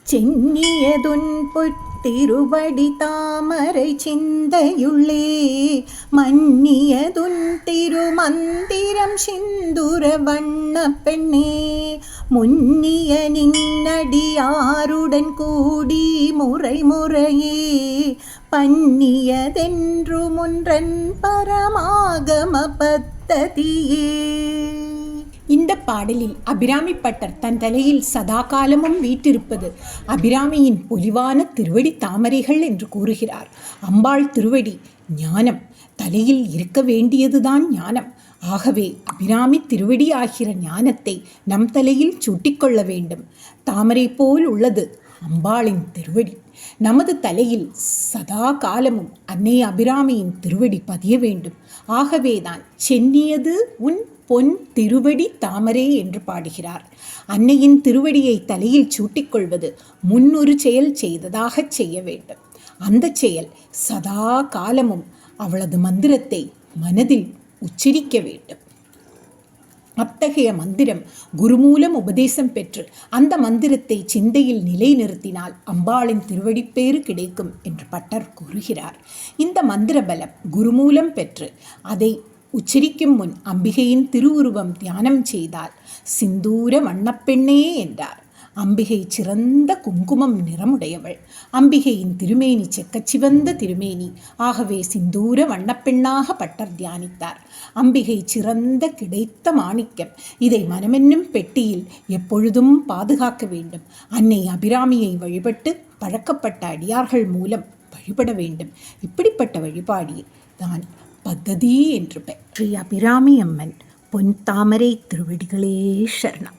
சென்னியதுன் பொத்திருவடி தாமரை சிந்தையுள்ளே மன்னியதுன் திருமந்திரம் சிந்துர வண்ண பெண்ணே முன்னிய நின்னடியாருடன் கூடி முறை முறையே பன்னியதென்று முன்றன் பரமாகம பத்ததியே. இந்த பாடலில் அபிராமி பட்டர் தன் தலையில் சதா காலமும் வீற்றிருப்பது அபிராமியின் பொலிவான திருவடி தாமரைகள் என்று கூறுகிறார். அம்பாள் திருவடி ஞானம், தலையில் இருக்க வேண்டியதுதான் ஞானம். ஆகவே அபிராமி திருவடி ஆகிற ஞானத்தை நம் தலையில் சூட்டிக்கொள்ள வேண்டும். தாமரை போல் உள்ளது அம்பாளின் திருவடி. நமது தலையில் சதா காலமும் அன்னை அபிராமியின் திருவடி பதிய வேண்டும். ஆகவேதான் சென்னியது உன் பொன் திருவடி தாமரை என்று பாடுகிறார். அன்னையின் திருவடியை தலையில் சூட்டிக்கொள்வது முன்னொரு செயல் செய்ததாக செய்ய வேண்டும். அந்த செயல் சதா காலமும் அவளது மந்திரத்தை மனதில் உச்சரிக்க வேண்டும். அத்தகைய மந்திரம் குருமூலம் உபதேசம் பெற்று அந்த மந்திரத்தை சிந்தையில் நிலைநிறுத்தினால் அம்பாளின் திருவடிப்பேறு கிடைக்கும் என்று பட்டர் கூறுகிறார். இந்த மந்திர பலம் குருமூலம் பெற்று அதை உச்சரிக்கும் முன் அம்பிகையின் திருவுருவம் தியானம் செய்தால் சிந்தூர வண்ணப்பெண்ணே என்றார். அம்பிகை சிறந்த குங்குமம் நிறமுடையவள். அம்பிகையின் திருமேனி செக்கச்சிவந்த திருமேனி. ஆகவே சிந்தூர வண்ணப்பெண்ணாக பட்டர் தியானித்தார். அம்பிகை சிறந்த கிடைத்த மாணிக்கம். இதை மனமென்னும் பெட்டியில் எப்பொழுதும் பாதுகாக்க வேண்டும். அன்னை அபிராமியை வழிபட்டு பழக்கப்பட்ட அடியார்கள் மூலம் வழிபட வேண்டும். இப்படிப்பட்ட வழிபாடு தான் பத்ததி என்று பெயர். ஸ்ரீ அபிராமி அம்மன் பொன் தாமரை திருவடிகளே சரணம்.